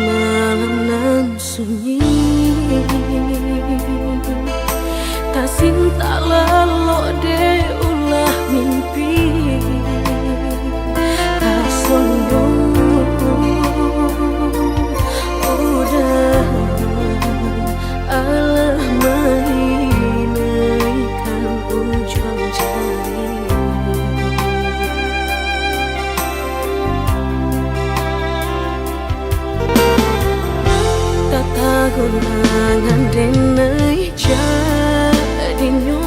malam nan sunyi, tak cinta lelo de ulah mimpi, tak sombong udah alah mainkan ujung jari. Tata gulangan denai jadinya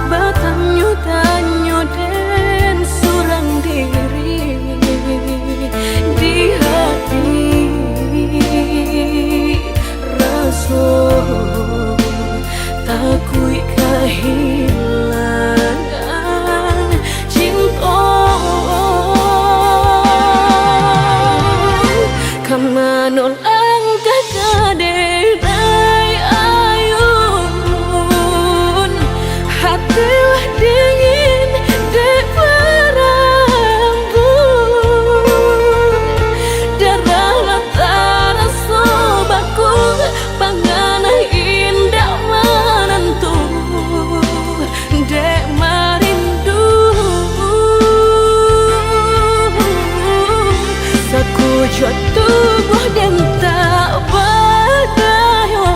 batanyo tanyo den surang diri di hati rasa takui kehilangan cinta kamanol angkat kaderai ayun hatilah dingin dek berambut darah latara sobaku pangana indah menentu dek marindu sakujud tubuh dan tak berdaya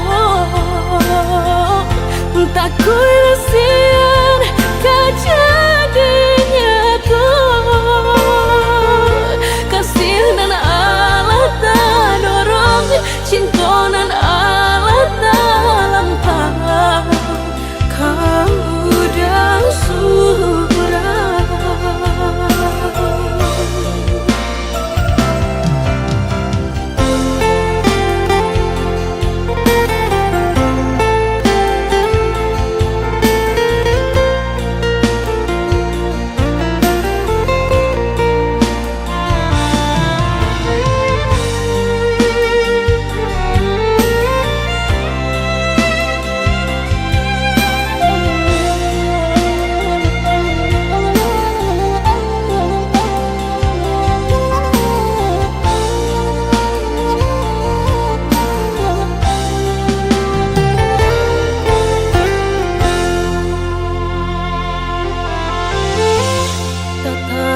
tak kuilasian kejadinya tuh kasih dan Allah tak dorong cinta dan Allah tak lampau kau dah surah.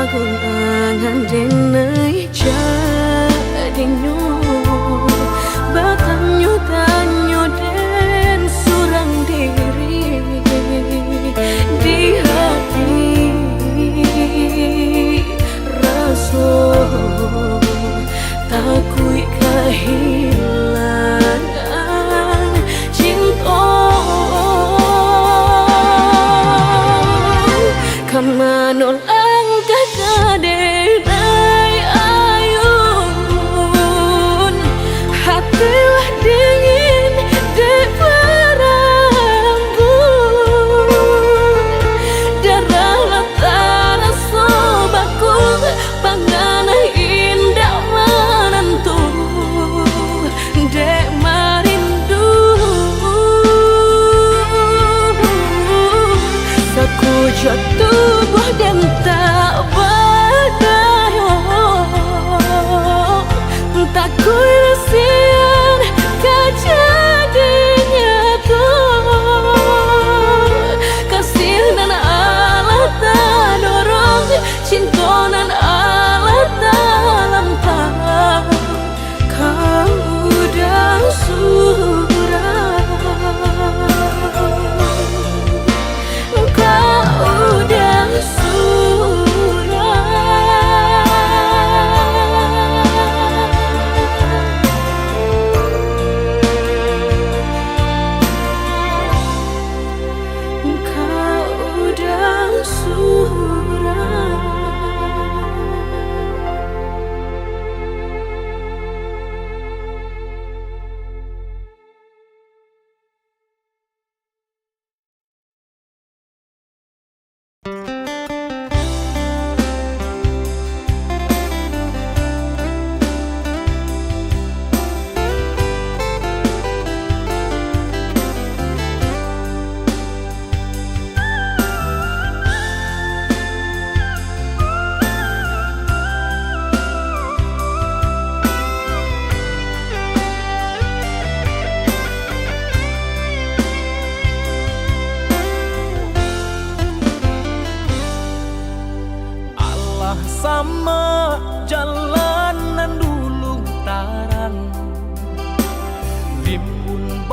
Gulangan denai jadinya batanyo tanyo den surang diri di hati rasa takui kehilangan cinta kamanol kaderai ayun hatilah dingin dek berambut darah latara sobaku pangana indah menentu dek marindu sakujud tubuh dan tak berdaya tak kuilasian kejadinya tuh kasih dan Allah tak dorong cinta dan Allah tak lampau kau dah surah kau dah surah.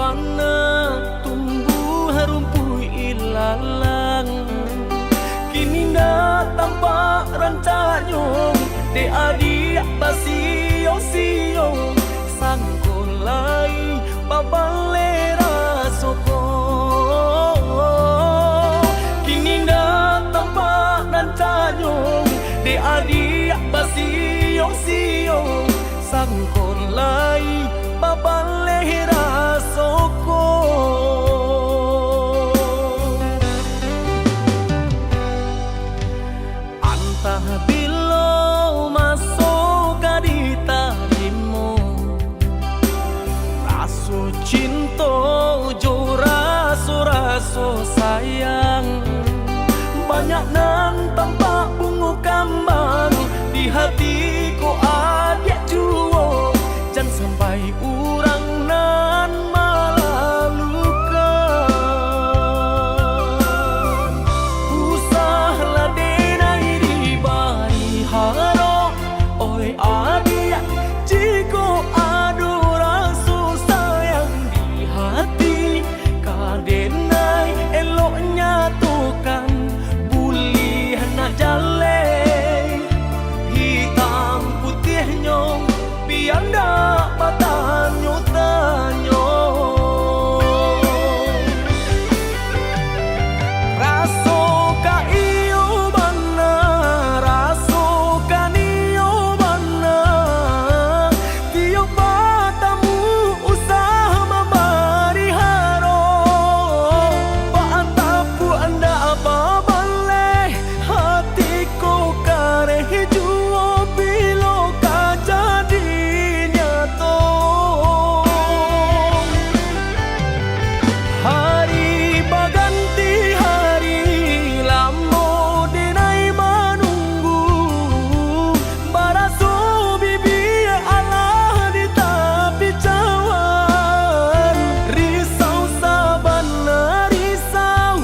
mana tumbuh rumput ilalang. Kini dah tampak rancanyong de adik basio-sio sangkolai babalera soko. Kini dah tampak rancanyong de adik basio-sio sangkolai babalera soko. Bilo masuk di tarimu raso cinta jo raso sayang. Banyak nan tampak bunga kambang di hatiku adik juo. Jangan sampai urang nan malah luka. Usahlah denai di bari haro. Oi adik jiko adu rasa sayang di hati. Kadenai eloknya tukan bulih nak jale. Hitam putihnya biar ndak bertanya-tanya. Raso ka iyo bana, raso ka niyo bana. Tiap matamu usaha memberi haro. Paantapu anda apa baleh hatiku kareh juo bilo ka jadi nyato. Hari baganti hari lamo denai menunggu. Baraso bibi Allah di tepi cawan. Risau sabana risau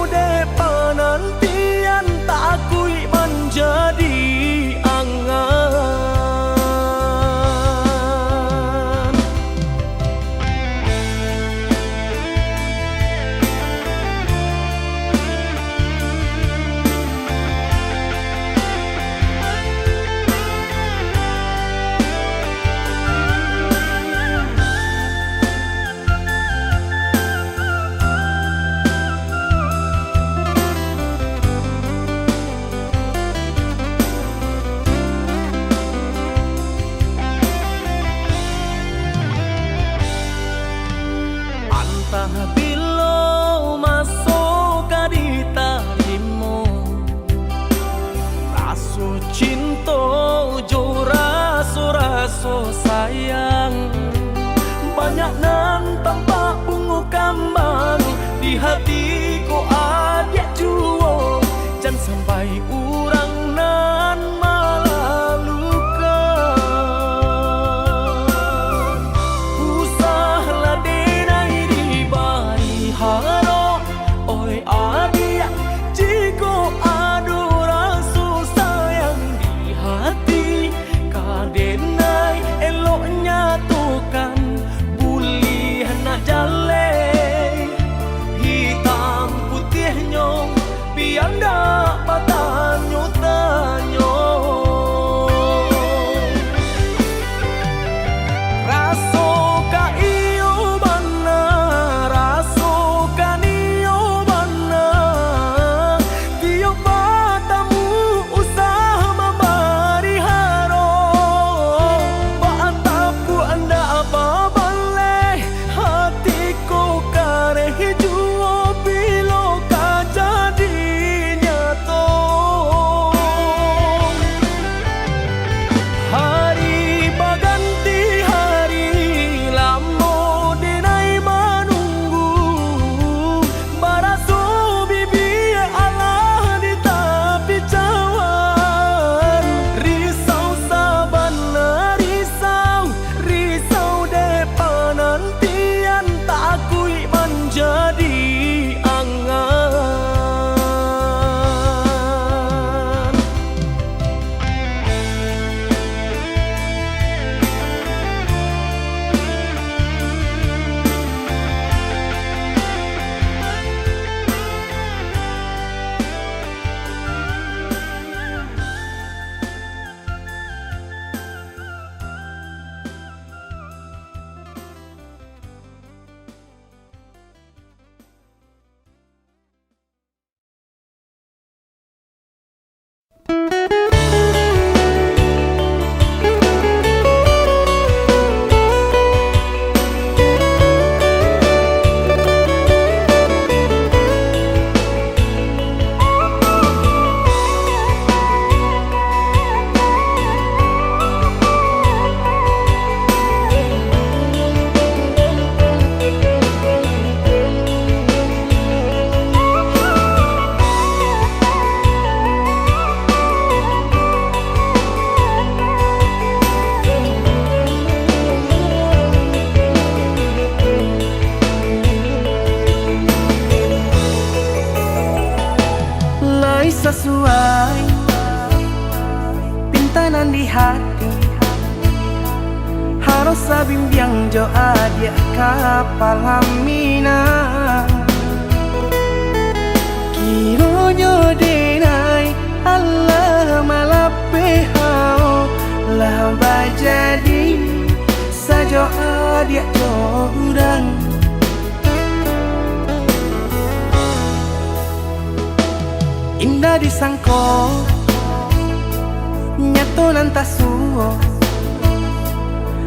depan nantian tak akui menjadi angan. Antah bilo masuk di tarimu raso cinta jo raso sayang. Banyak nan tampak bunga kambang di hatiku adik juo. Jangan sampai urang nan malah luka. Usahlah denai di bari haro. Oi adik jiko adu rasa sayang di hati. Kadenai eloknya tukan bulih nak jale. Hitam putihnya biar ndak bertanya-tanya. Raso ka iyo bana, raso ka niyo bana. Tiap matamu usaha memberi haro. Paantapu anda apa baleh hatiku kareh juo bilo ka jadi nyato. Hari baganti hari sabimbiang jo adia kapalamina Kironyo denai Allah malape hao lah bajadi sajo adia jo udang Indah disangko nyato nantasuo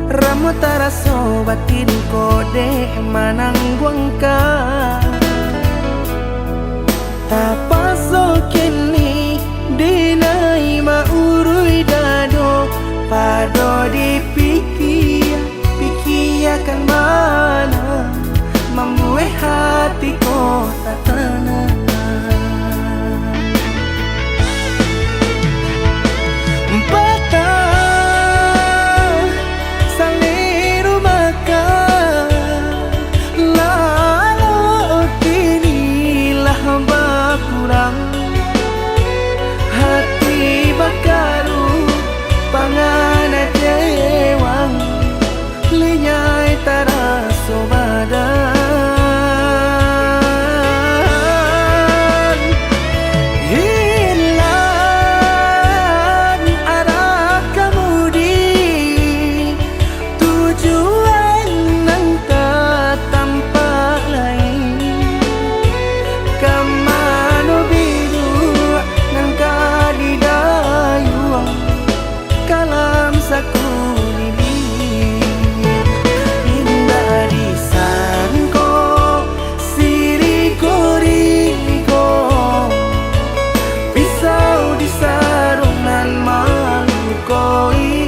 Ramo taraso batin kode manangguang ka Tapaso kini dinai maurui dado Pado pikiakan mana Membuat hatiku tak tenang Hati bakaru pangana jewang Linyai taraso badan Hilang arah kemudi Tujuan nang tak tampak lain Kamano biru nang kadidayuang Kalam sakunili Indah disangko siriko-riko Pisau disarung nan malukoi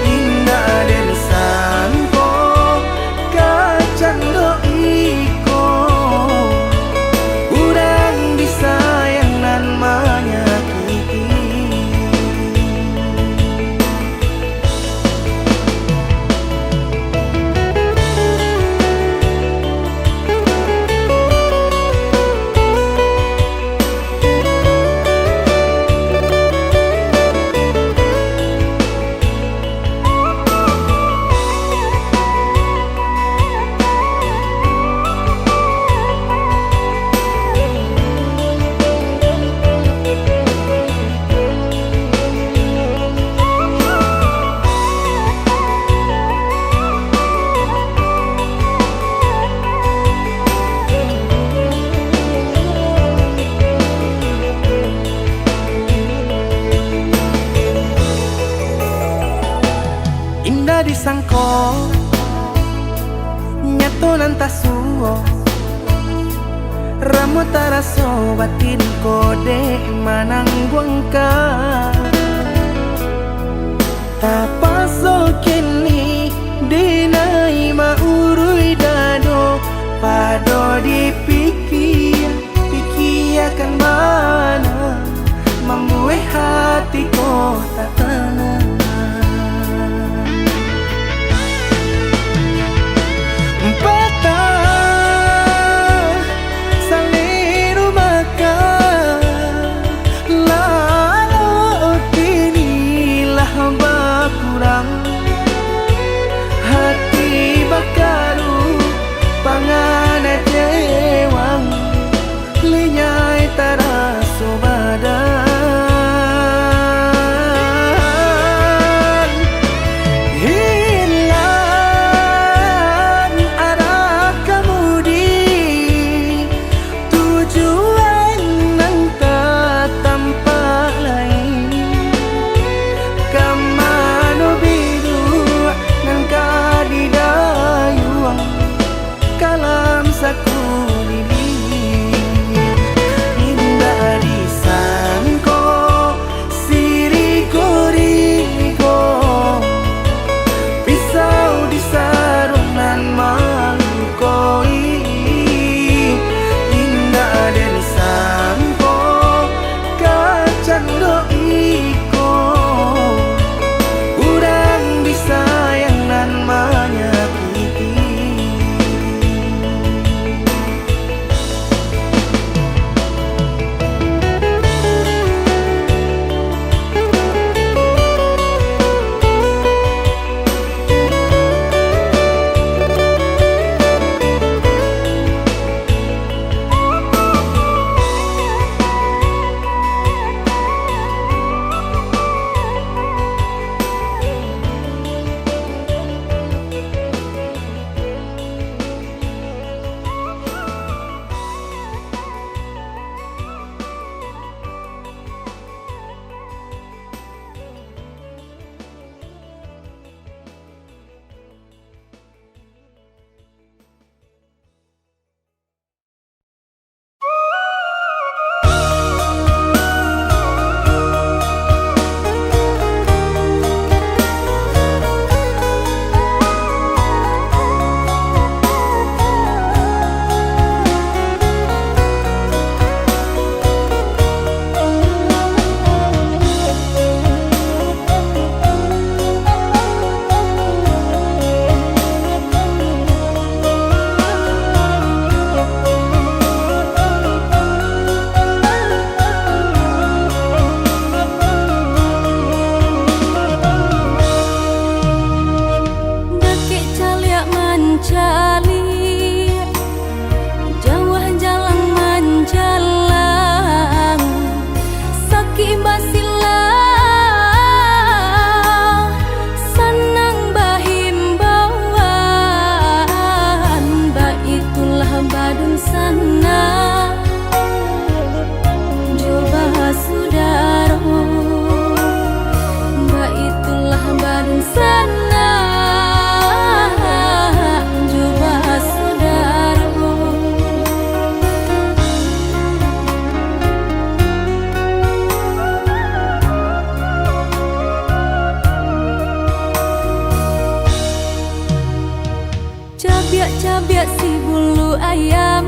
Indah disangko kacang doiko Urang disayang nan menyakiti Indah disangko nyato nantasuo Ramo taraso batin kode manangguang ka Tapaso kini dinai maurui dado Pado pikiakan mana Membuat hatiku tak tenang Lalu kini lah bakurang Cabia-cabia si bulu ayam,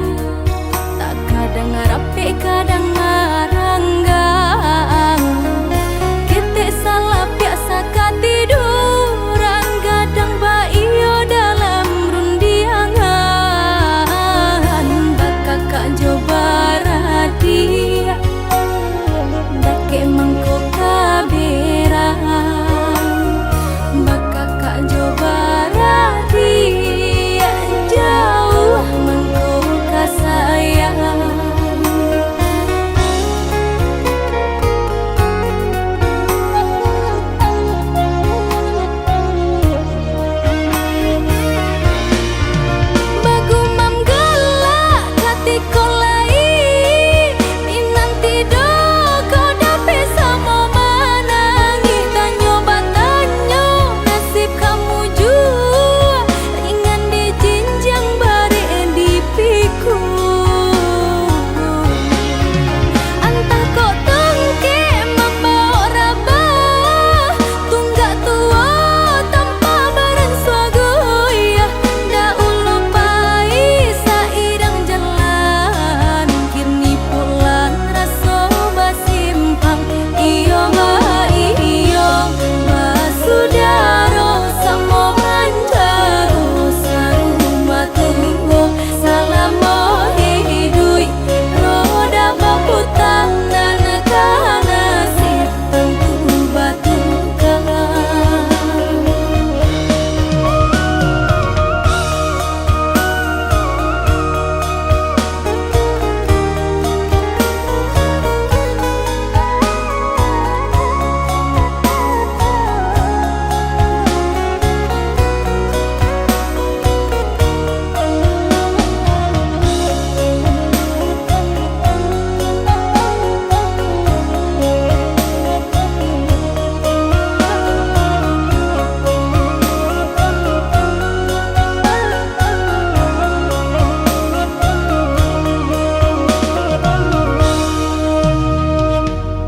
tak kadang rapi kadang ngaranggang. Kita salah biasa katiduran, gadang baio dalam rundiangan. Bakakak coba radia, dake mangko kaberang. Bakakak coba radia, jauh mangko kasayang. Bagumam galak hati kolai, minanti do kau dapat sama manangi. Tanyo batanyo nasib kamu jua, ringan di jinjang bare di piku. Antah kau tengke membawa rabah, tunggak tua tanpa barang swagoya. Da ulu pai sairang jalan, kini pulang raso basimpang. Iyo basudaro samo manjaro sarumah tunggu. Salamo hidui roda baputang dan kana sipang tu batu kang.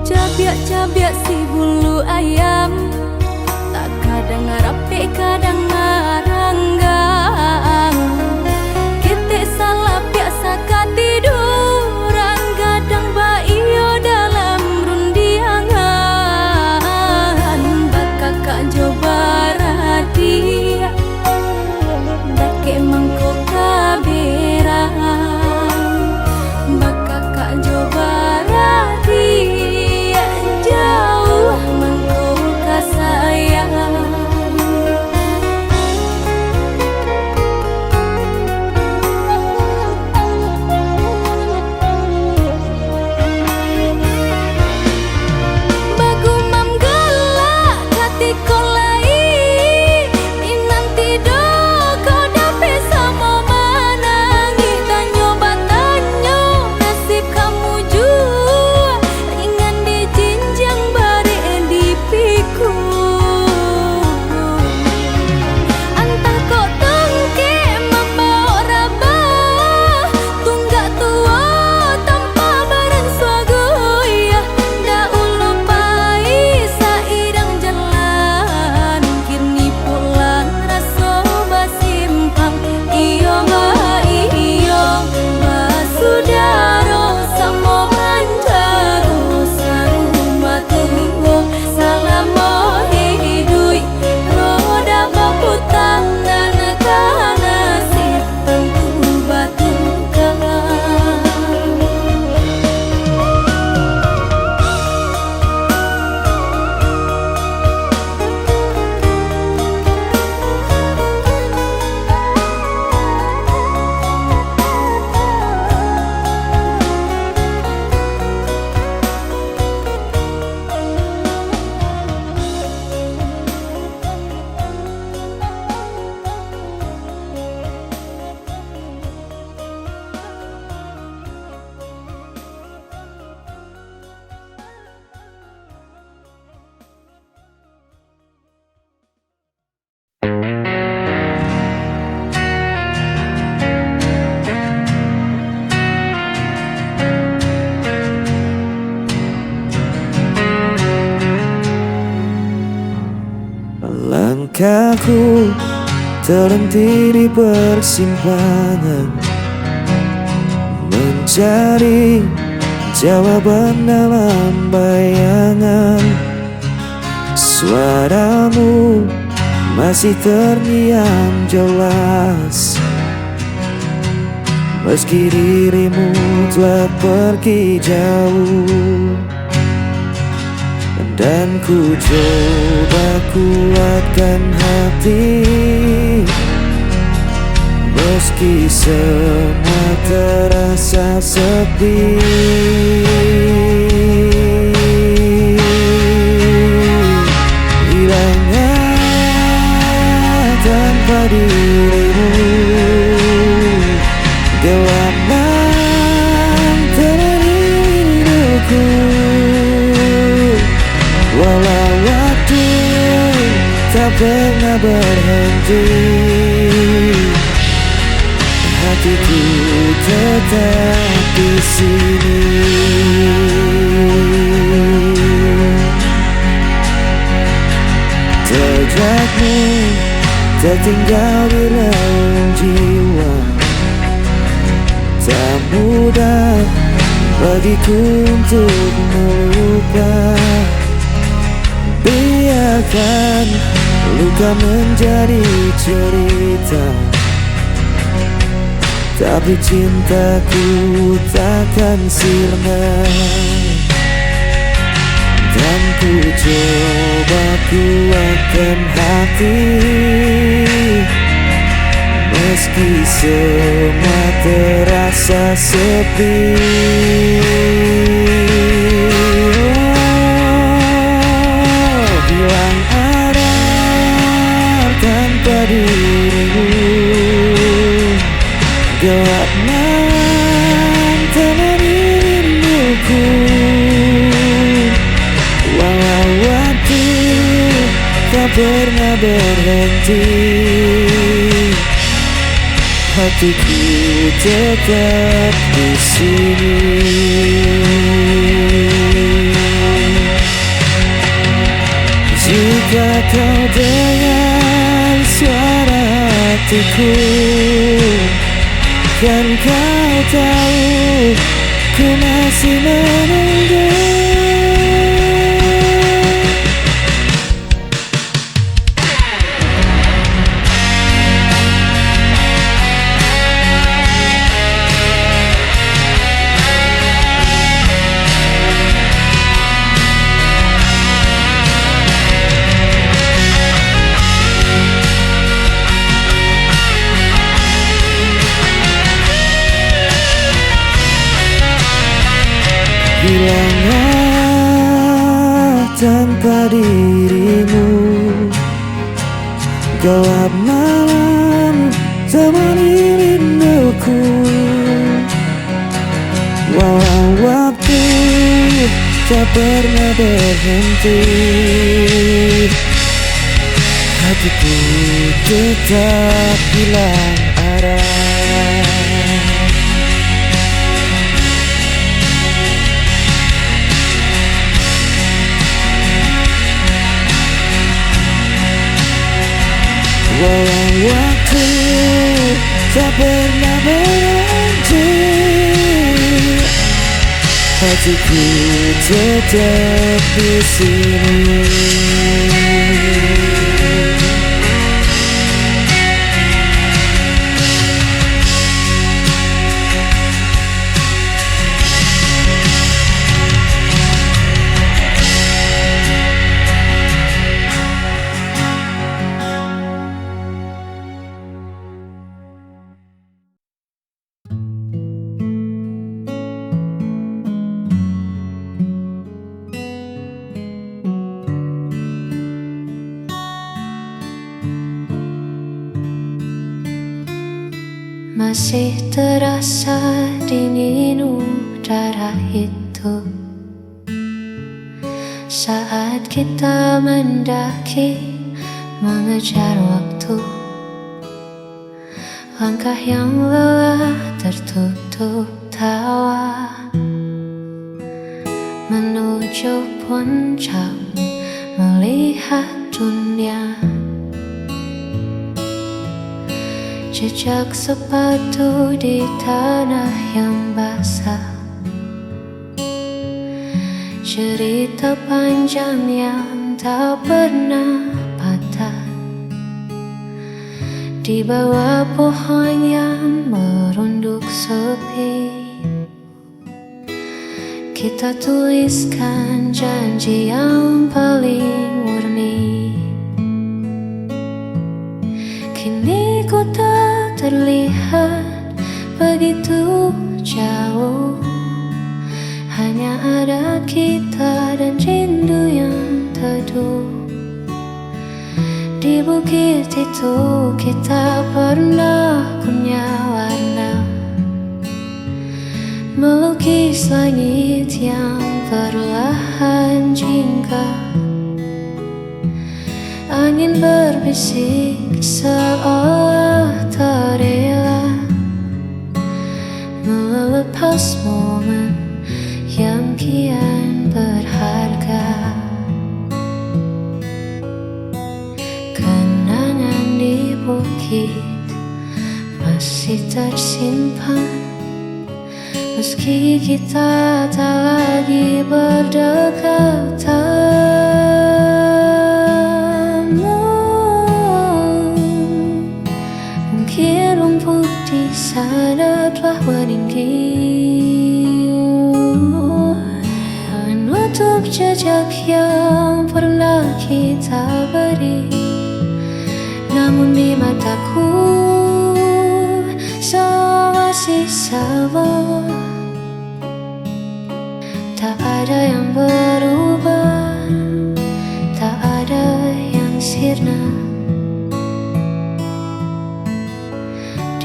Cabia-cabia si bulu ayam, tak kadang rapi kadang ngaranggang. Kita salah biasa katiduran, gadang baio dalam rundiangan. Bakakak coba radia, dake mangko kaberang. Bakakak coba radia, jauh mangko kasayang. Bagumam galak hati kolai, minanti do kau dapat sama manangi. Tanyo batanyo nasib kamu jua, ringan di jinjang bare di piku. Antah kau tengke membawa rabah, tunggak tua tanpa barang swagoya. Da ulu pai sairang jalan, kini pulang raso basimpang. Iyo basudaro samo manjaro sarumah tunggu. Salamo hidui roda baputang dan kana sipang tu batu kang. Langkahku terhenti di persimpangan, mencari jawaban dalam bayangan. Suaramu masih terngiang jelas, meski dirimu telah pergi jauh. Dan ku coba kuatkan hati, meski semua terasa sepi. Hilangnya tanpa dirimu, gelap malam temenin hidupku. Walau waktu tak pernah berhenti, hatiku tetap di sini. Jejakmu tertinggal di relung jiwa, tak mudah bagiku untuk melupa. Biarkan luka menjadi cerita, tapi cintaku takkan sirna. Dan ku coba kuatkan hati, meski semua terasa sepi. Hilang arah tanpa dirimu, gelap malam temani rinduku. Walau waktu tak pernah berhenti, hatiku tetap di sini. Jika kau dengar suara hatiku, kan kau tahu ku masih menunggu. Hilanglah tanpa dirimu, gelap malam temani rinduku. Walau waktu tak pernah berhenti, hatiku tetap hilang arah. Walau waktu tak pernah berhenti, hatiku tetap di sini. Masih terasa dingin udara itu saat kita mendaki mengejar waktu. Langkah yang lelah tertutup tawa menuju puncak melihat dunia. Jejak sepatu di tanah yang basah, cerita panjang yang tak pernah patah. Di bawah pohon yang merunduk sepi, kita tuliskan janji yang paling murni. Kini ku tak terlihat begitu jauh, hanya ada kita dan rindu yang teduh. Di bukit itu kita pernah punya warna, melukis langit yang perlahan jingga. Angin berbisik seolah tak rela melepas momen yang kian berharga. Kenangan di bukit masih tersimpan, meski kita tak lagi berdekatan. Mungkin rumput di sana telah meninggi, menutup jejak yang pernah kita beri. Namun di mataku semua masih sama, tak ada yang berubah, tak ada yang sirna.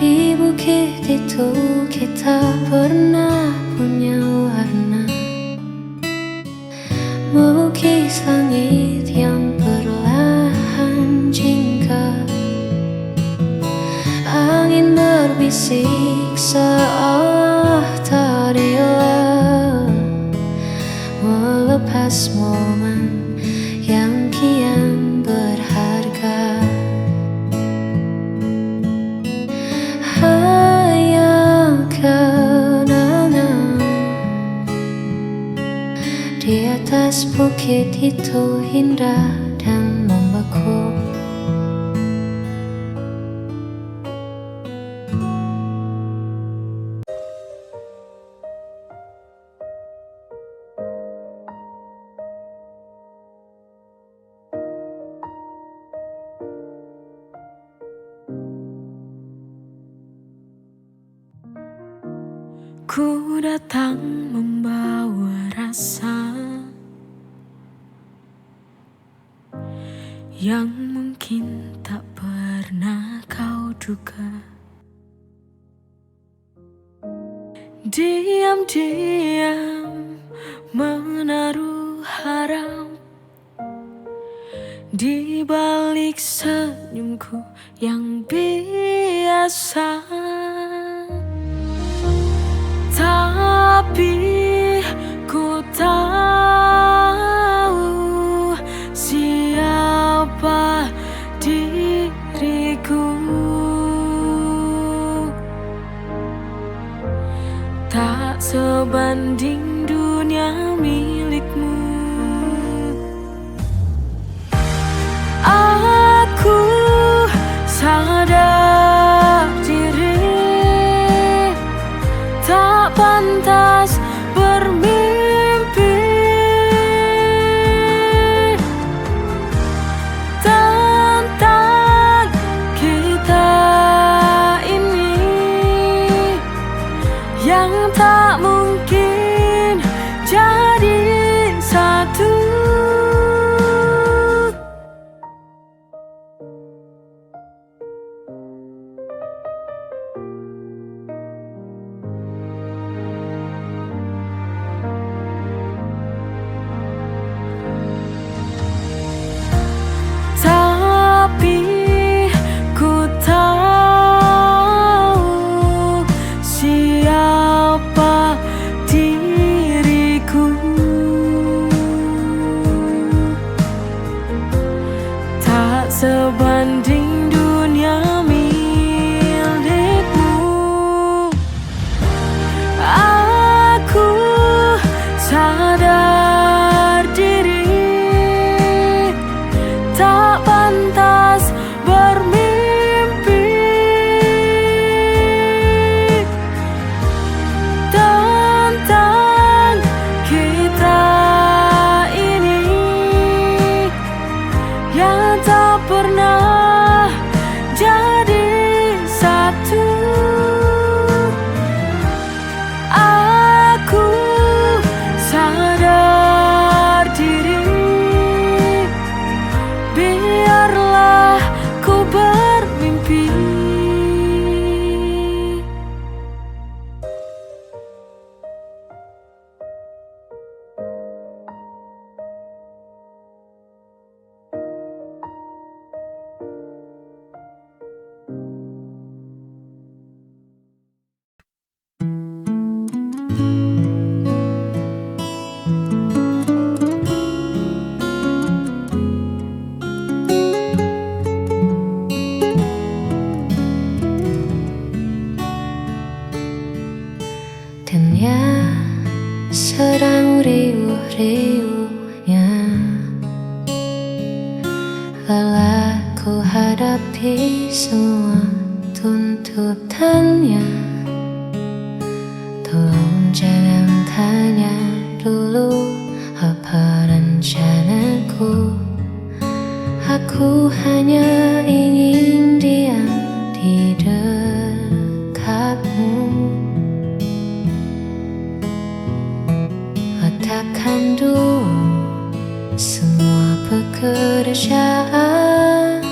Di bukit itu kita pernah punya warna, melukis langit yang perlahan jingga. Angin berbisik seolah tak rela melepas momen yang kian berharga. Hanya kenangan di atas bukit itu indah dan membeku. Ku datang membawa rasa yang mungkin tak pernah kau duga. Diam-diam menaruh harap di balik senyumku yang biasa. Tapi ku tahu siapa diriku. Tak sebanding dunia milikmu. Aku sadar diri tak pantas bermimpi tentang kita ini yang tak mungkin. bermimpi. Dunia sedang riuh-riuhnya, lelah ku hadapi semua tuntutannya. Tolong jangan tanya dulu apa rencanaku. Aku hanya ingin diam di dekatmu. Letakkan dulu semua pekerjaan,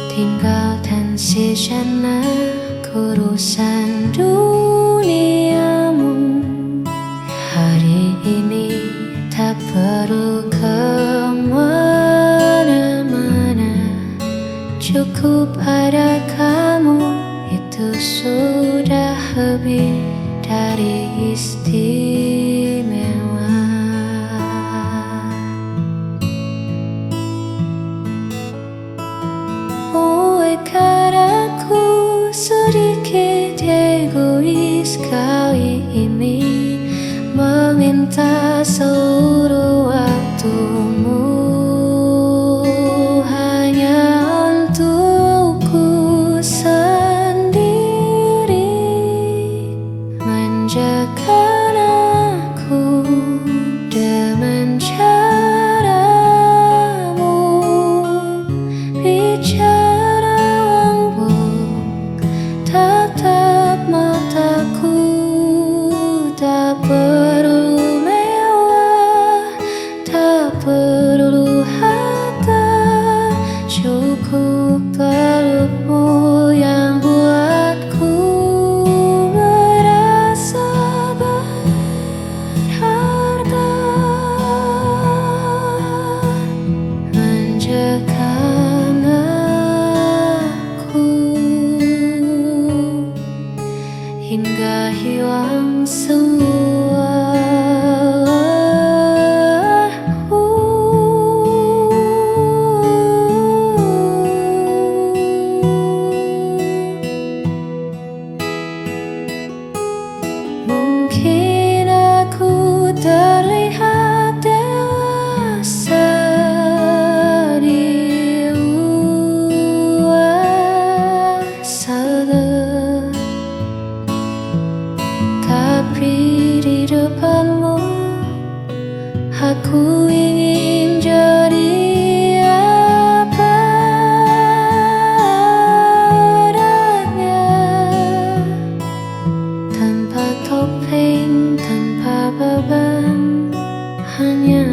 tinggalkan sejenak urusan duniamu. Hari ini tak perlu kemana-mana, cukup ada kamu, itu sudah lebih dari istimewa. Buatkan aku sedikit egois kali ini, meminta seluruh waktumu hanya untukku sendiri. Manjakan aku dengan caramu, bicara lembut, tatap mataku. Tak perlu mewah, tak perlu harta, cukup pelukmu yang buatku merasa berharga. Manjakan aku hingga hilang semua. Mungkin aku terlihat dewasa di luar sana, tapi di depanmu aku ingin jadi apa adanya, tanpa topeng, tanpa beban, hanya